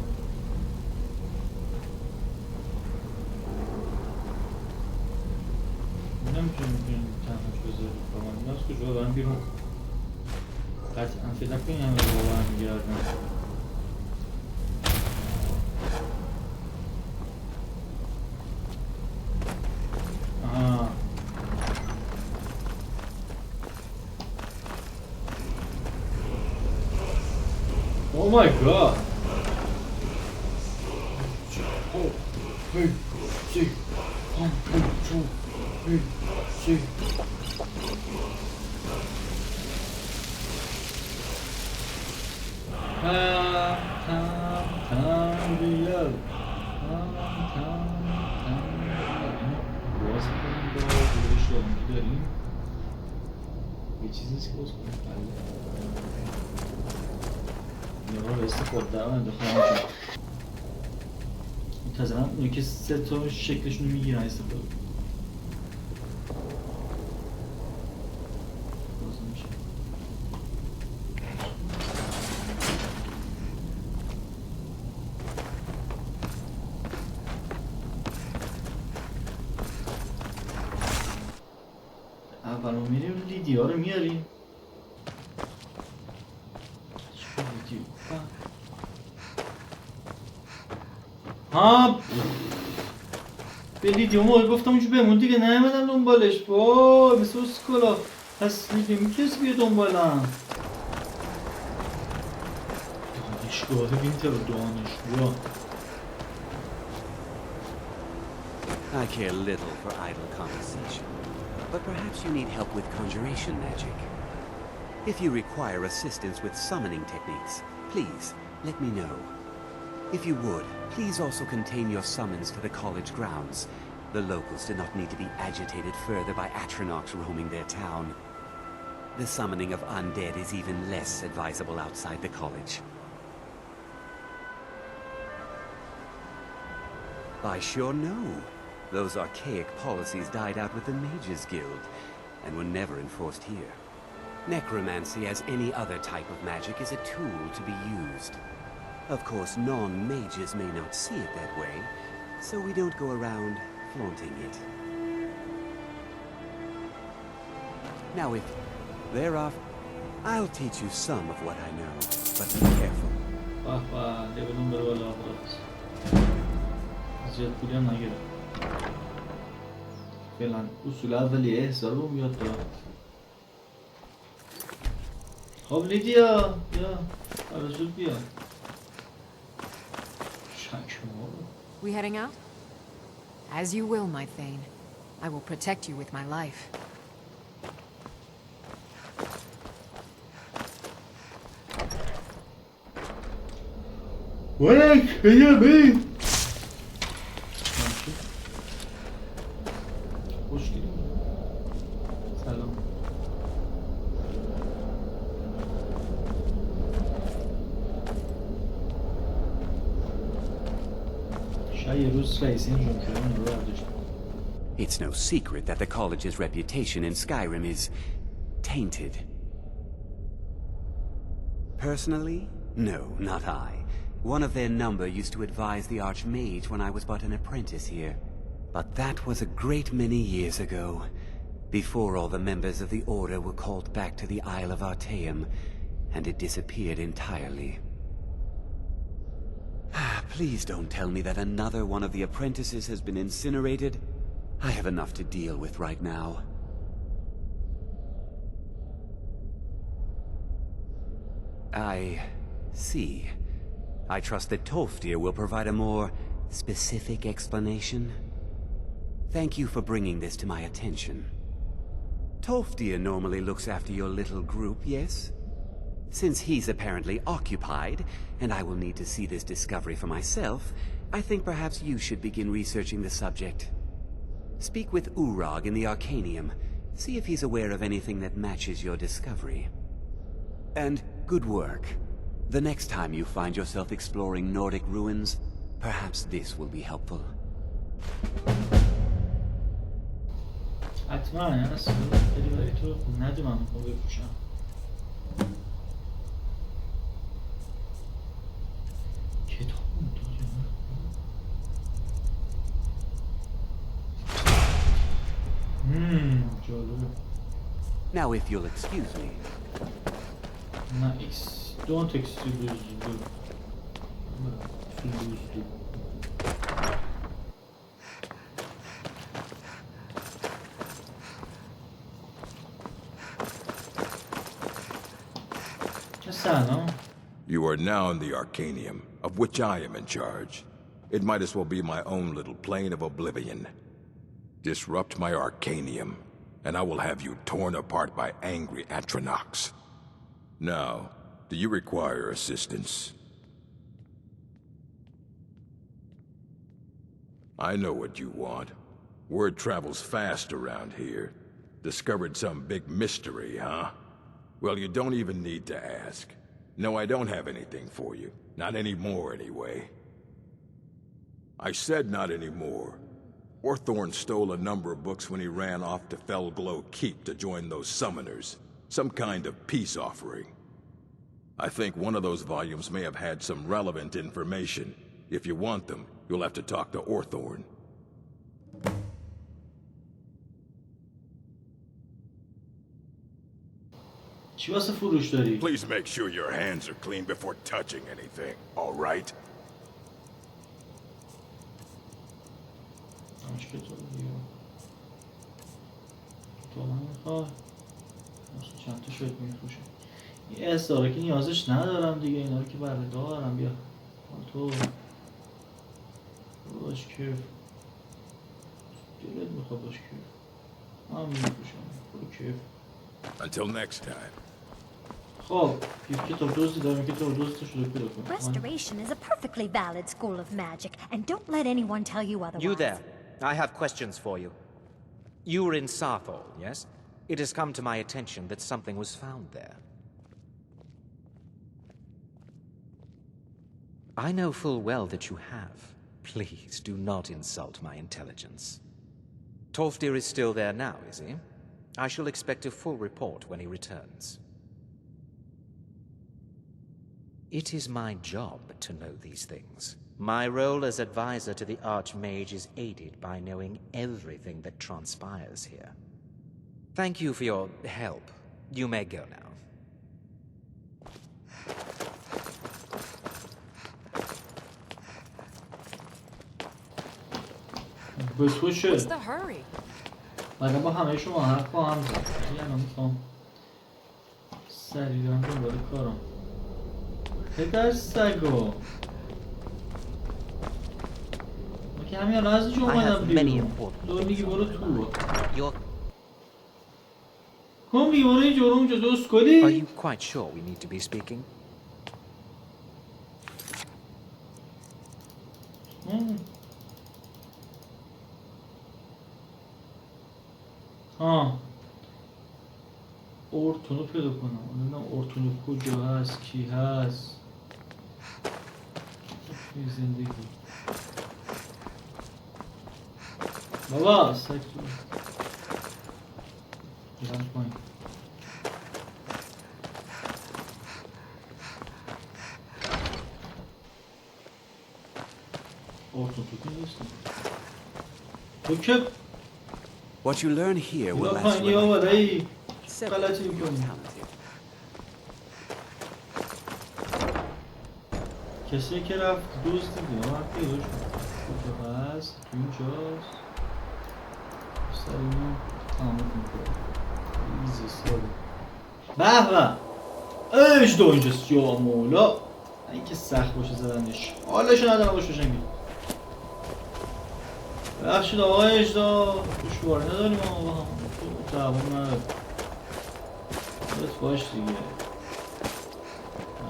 نمیتونیم تنهاش بذاریم با من از کجا دارم بیرون قطعا فکر نکنیم همه با هم میگردن Oh my god! Oh, hey, see, hey, see. Real. باز کنیم با گروهش رامونی داریم یه چیزی نیست که باز کنیم نگاه به استفاده در من دخواهم شد منتظرم اونی که سه تا شکلشون رو میگیرن استفاده باز نمیشه اول ما میریم لیدیا رو میاریم ها به ویدیوهامو گفتم اونجا بمون دیگه نیومدم دنبالش وای مثل اسکولا پس دیگه میکس بیا دنبالم دانشگاه وینتر و دانشگاه I care little for idle conversation, but perhaps you need help with conjuration magic. If you require assistance with summoning techniques, please let me know. If you would, please also contain your summons to the college grounds. The locals do not need to be agitated further by Atronachs roaming their town. The summoning of undead is even less advisable outside the college. I sure know. Those archaic policies died out with the Mages Guild, and were never enforced here. Necromancy, as any other type of magic, is a tool to be used. Of course, non-mages may not see it that way, so we don't go around flaunting it. Now, if there are... I'll teach you some of what I know, but be careful. فعلا اصول اولیه احضار رو بیاد دارم خب لیدیا بیا زود بیا We heading out? As you will, my Thane. I will protect you with my life. What? Baby! سلام It's no secret that the college's reputation in Skyrim is tainted. Personally, no, not I. One of their number used to advise the Archmage when I was but an apprentice here. But that was a great many years ago, before all the members of the Order were called back to the Isle of Artaeum, and it disappeared entirely. Please don't tell me that another one of the apprentices has been incinerated. I have enough to deal with right now. I see. I trust that Tolfdir will provide a more specific explanation. Thank you for bringing this to my attention. Tolfdir normally looks after your little group, yes? Since he's apparently occupied, and I will need to see this discovery for myself, I think perhaps you should begin researching the subject. Speak with Urag in the Arcanium. See if he's aware of anything that matches your discovery. And good work. The next time you find yourself exploring Nordic ruins, perhaps this will be helpful. حتما هست خیلی برای تو ندونم میخوام بپوشم. کتاب جالب. Now if you'll excuse me. نه don't excuse me. You are now in the Arcanium, of which I am in charge. It might as well be my own little plane of oblivion. Disrupt my Arcanium, and I will have you torn apart by angry Atronachs. Now, do you require assistance? I know what you want. Word travels fast around here. Discovered some big mystery, huh? Well, you don't even need to ask. No, I don't have anything for you. Not anymore, anyway. I said not anymore. Orthorn stole a number of books when he ran off to Fellglow Keep to join those summoners. Some kind of peace offering. I think one of those volumes may have had some relevant information. If you want them, you'll have to talk to Orthorn. چی واسه فروش داری؟ Please make sure your hands are clean before touching anything, all right? چند تا شد میفروشه. یه استاره که نیازش ندارم دیگه، اینا رو که بله دارم. بیا تو باش کیف دلت میخواد باش کیف هم میفروشم برو کیف. Until next time. خب کتاب دوزی دارم، کتاب دوزی تو شده پیدا کنم. Restoration is a perfectly valid school of magic, and don't let anyone tell you otherwise. You there. I have questions for you. You were in Sappho, yes? It has come to my attention that something was found there. I know full well that you have. Please do not insult my intelligence. Tolfdir is still there now, is he? I shall expect a full report when he returns. It is my job to know these things. My role as advisor to the Archmage is aided by knowing everything that transpires here. Thank you for your help. You may go now. What's the hurry? مگه با همه شما حرف با هم زد. یعنی میخوام سریعا دنبال کارم. پدر سگو ما که همین الان ازش اومدم بیرون. دور میگی برو تو کن میگی برو اینجا برو اونجا دوست کلی. Are you quite sure we need to be speaking? اورتونو پیدا کنم. نمیدونم اورتونو کجا هست، کی هست. زندگی بابا سگ تو گیرم پایین. اورتون تو که نیستم تو که What you learn here will last پایینی ها بالایی غلطی میکنی. کسی که رفت دوست دیگه ها رفت پیداش کجا هست؟ تو اینجاست سر اینو تمامت میکنه ایزی ساله به به اجدا اینجاست یا مولا این که سخت باشه زدنش حالشو ندارم باش بشن گیر بخشید آقای اجدا دشواری نداریم آقا با هم دوام نداریم باش دیگه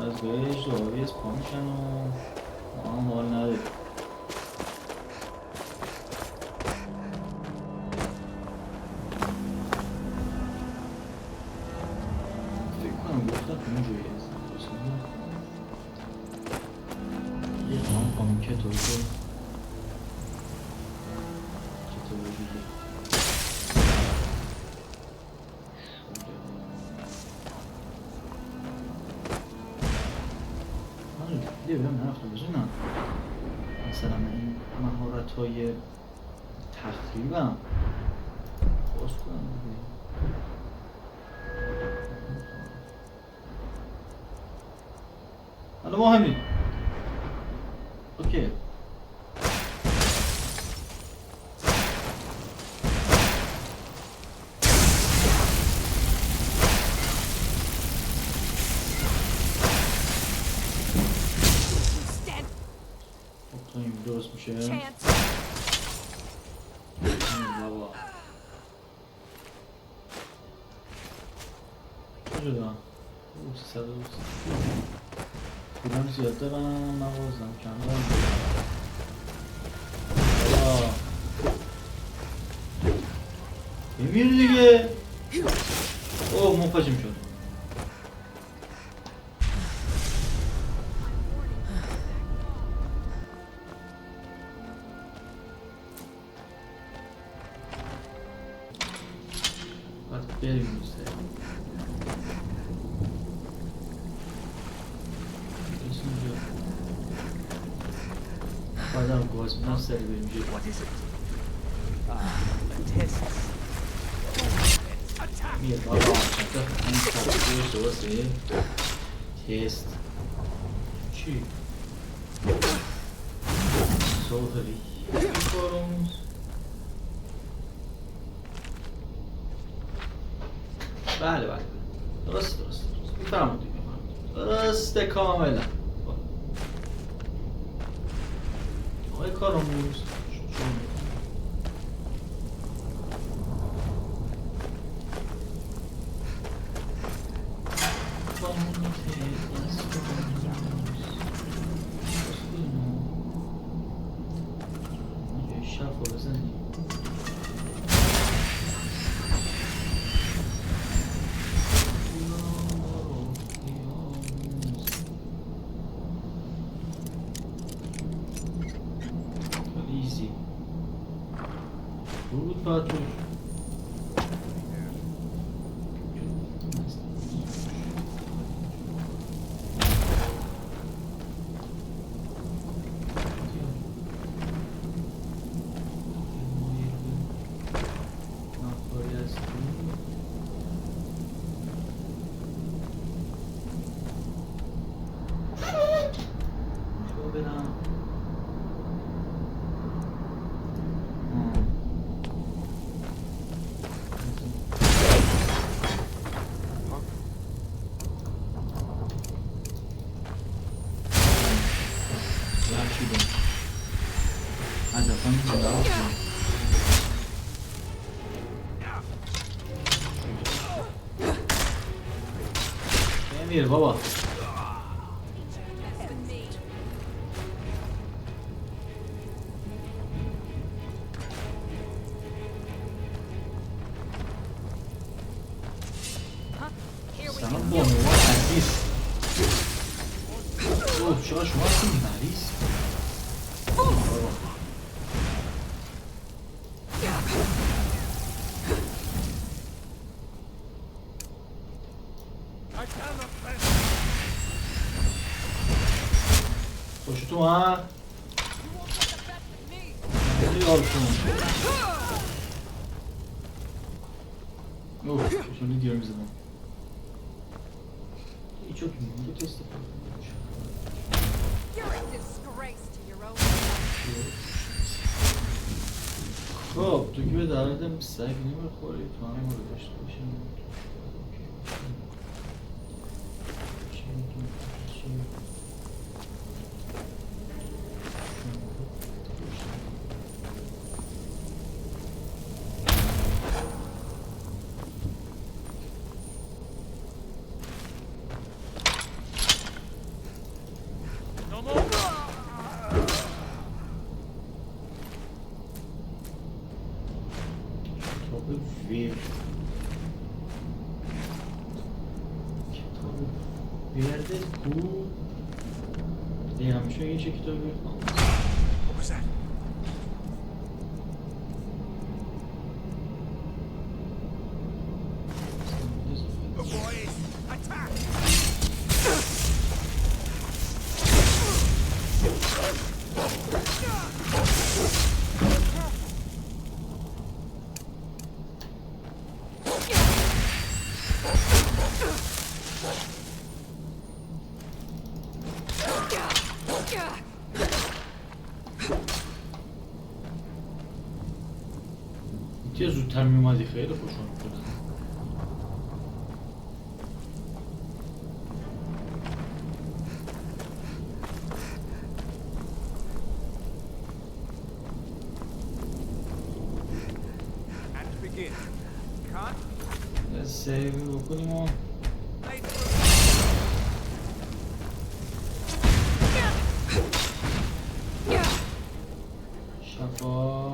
از گاهی اجدایی از پا میشن و ما هم حال نداریم فکر کنم گفتم تو این جایی هست یه هم کنم کتابی دیگه دیگه برم نرفته بزنم مثلا این مهارت های تخریبم باز کنم دیگه حالا ما همین اوکی درست میشه بابا کجا دارم؟ 300 پولم زیاد دارم موازم کم دارم بابا بمیر دیگه اوه منفجم شد بریم دوسته بعد هم گاز میدم سری بریم جایی میاد بابا این تبدیلش درسته تست چی؟ سوهری کارموز بله بله درست میفرمون دیگه درسته کاملا آقای کارموز شفا بزنی بود باید توش میره بابا سلام با نوان عزیز اوه چرا شما هستیم مریض خوشتون ها خیلی آلتون اوه شما دیگر میزدم ایچو که میگه تو استفاده خب تو که به دردم سگ نمیخوری تو هم رو داشته باشیم. What was that? The boys, attack! چه زودتر میومدی خیلی خوشحال می‌شدم. سیو بکنیم و شفا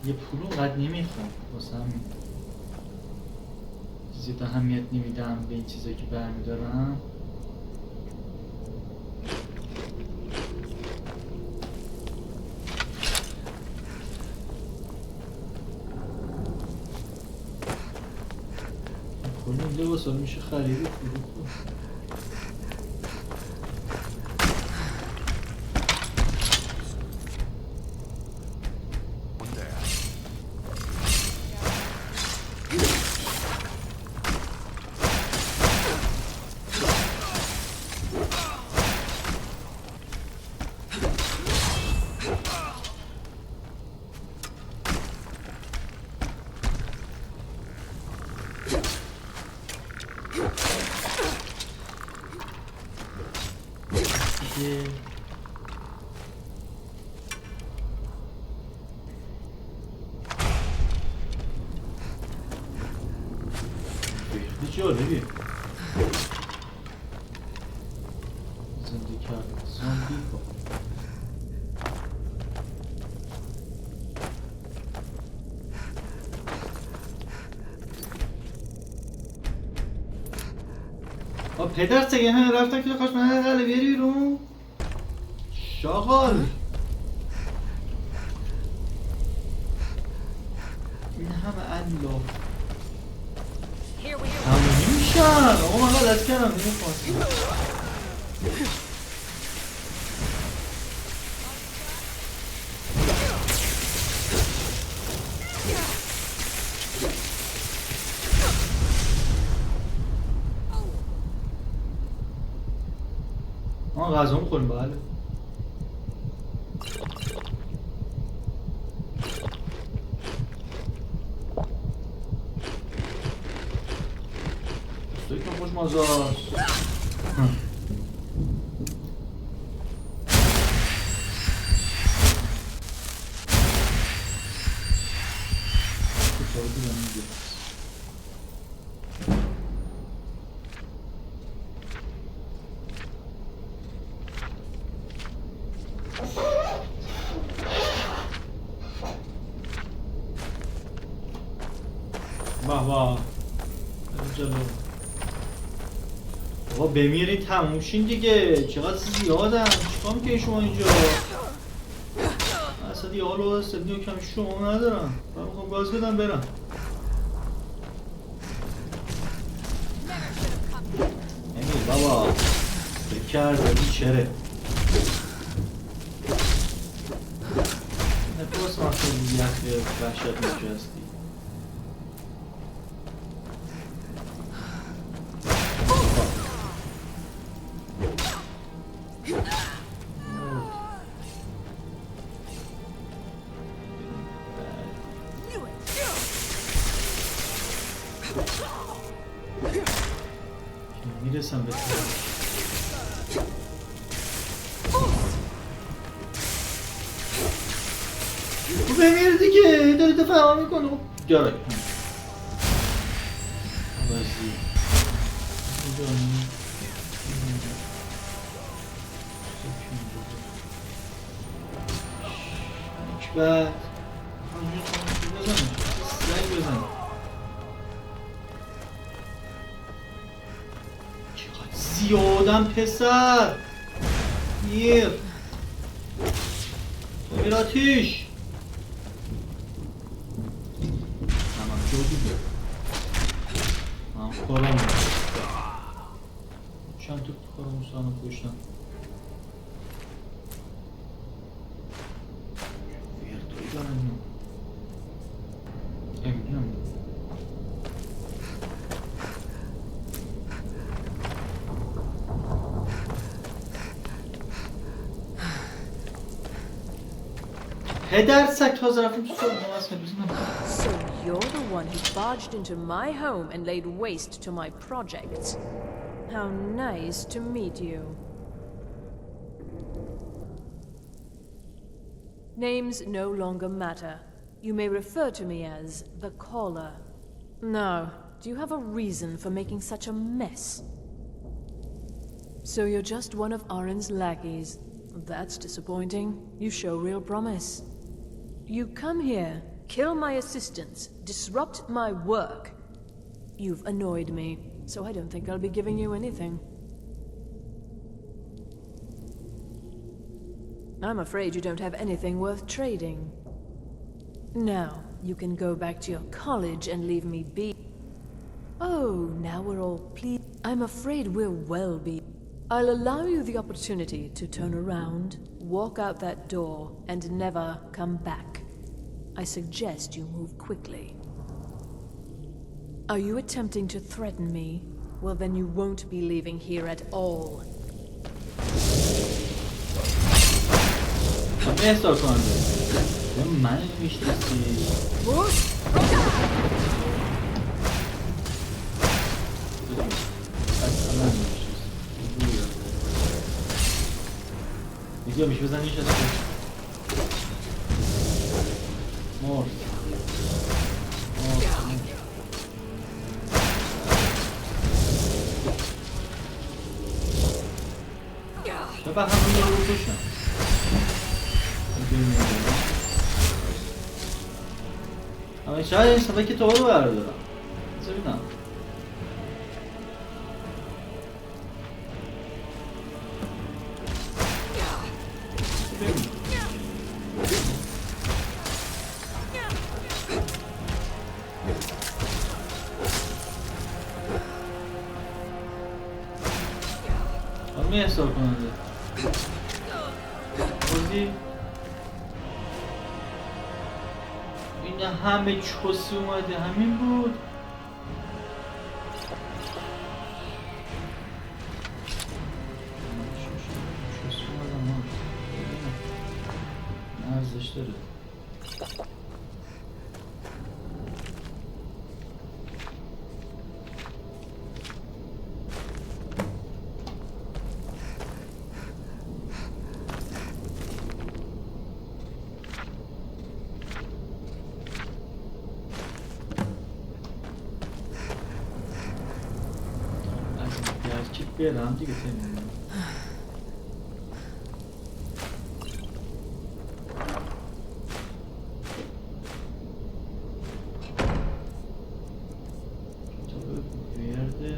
یه پولو قد نمیخوام واسه همین زیاد اهمیت نمیدم به این چیزایی که برمیدارم. کلی لباس ها میشه خریدی پولو. جالبی زندگی کرد زامبی با پدر سگه همه رفتن که خواست من قلب بیاری بیرون شاغال این همه الله همونی میشن آقا من غلط کردم نمیخواستم غذا میخوریم بله استوی که خوش مازه هست بابا جالب بابا بمیرید تموم شین دیگه چقدر زیادن چیکار میکنی شما اینجا اصلا دیگه حال و استدیو کم شما ندارم. من میخوام گاز بدم برم. امیر بابا بکر دادی چره نفاس مفتر یخی وحشت نشستی. میرسم به تو بمیر دیگه داری دفعه میکنه. خب جارای بازی بعد زنگ بزن. چقدر زیادم پسر میر میر آتیش تمام شد دیگه. من کارم چند تا کارم سانم کشتم. ویرتوی دارم اینو امینم. پدر سگ تازه رفتیم تو So you're the one who barged into my home and laid waste to my projects. How nice to meet you. Names no longer matter. You may refer to me as the Caller. Now, do you have a reason for making such a mess? So you're just one of Arin's lackeys. That's disappointing. You show real promise. You come here, kill my assistants, disrupt my work. You've annoyed me, so I don't think I'll be giving you anything. I'm afraid you don't have anything worth trading. Now, you can go back to your college and leave me be. Oh, now we're all pleased. I'm afraid we're well be. I'll allow you the opportunity to turn around, walk out that door, and never come back. I suggest you move quickly. Are you attempting to threaten me? Well, then you won't be leaving here at all. دیگه میشه بزنیش از مرد شبه همون رو بکشم. اما شاید این صفحه که تو رو بردارم بذار بینم. احسار کننده بازی این همه چوسی اومده همین بود. چوسی اومده ما ارزش داره. برم دیگه تنیم ورده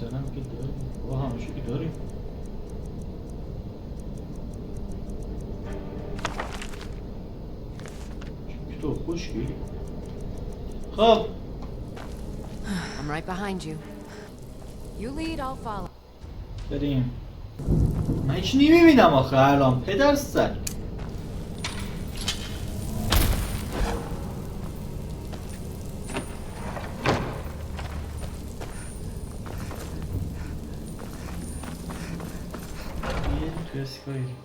دفتر هم که داریم با همشه که داریم. تو خوشگلی. خب I'm right behind you. You lead, I'll follow. بریم. من هیچ نمیبینم آخه الان پدر سگ. تو اسکایریم.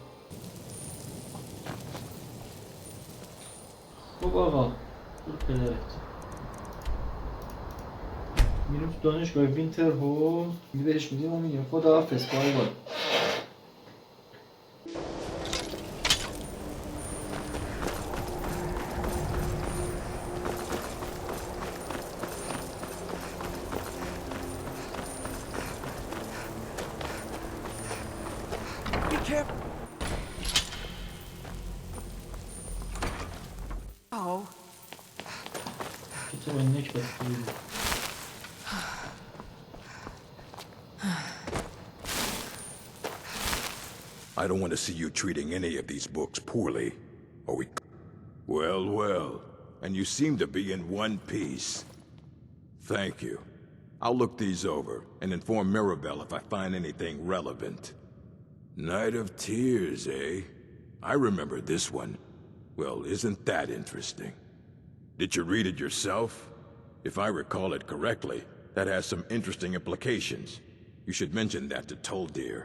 خب آقا برو پدرت. میریم تو دانشگاه وینتر هول بهش میدیم و میگیم خداحافظ بای بای. کتاب نک بستید. I don't want to see you treating any of these books poorly, or we... Well, well, and you seem to be in one piece. Thank you. I'll look these over and inform Mirabelle if I find anything relevant. Night of Tears, eh? I remember this one. Well, isn't that interesting? Did you read it yourself? If I recall it correctly, that has some interesting implications. You should mention that to Toldir.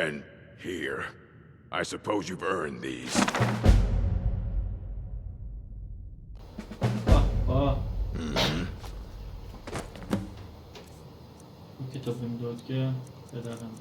And here, I suppose you've earned these. کتابم داد که بدارم.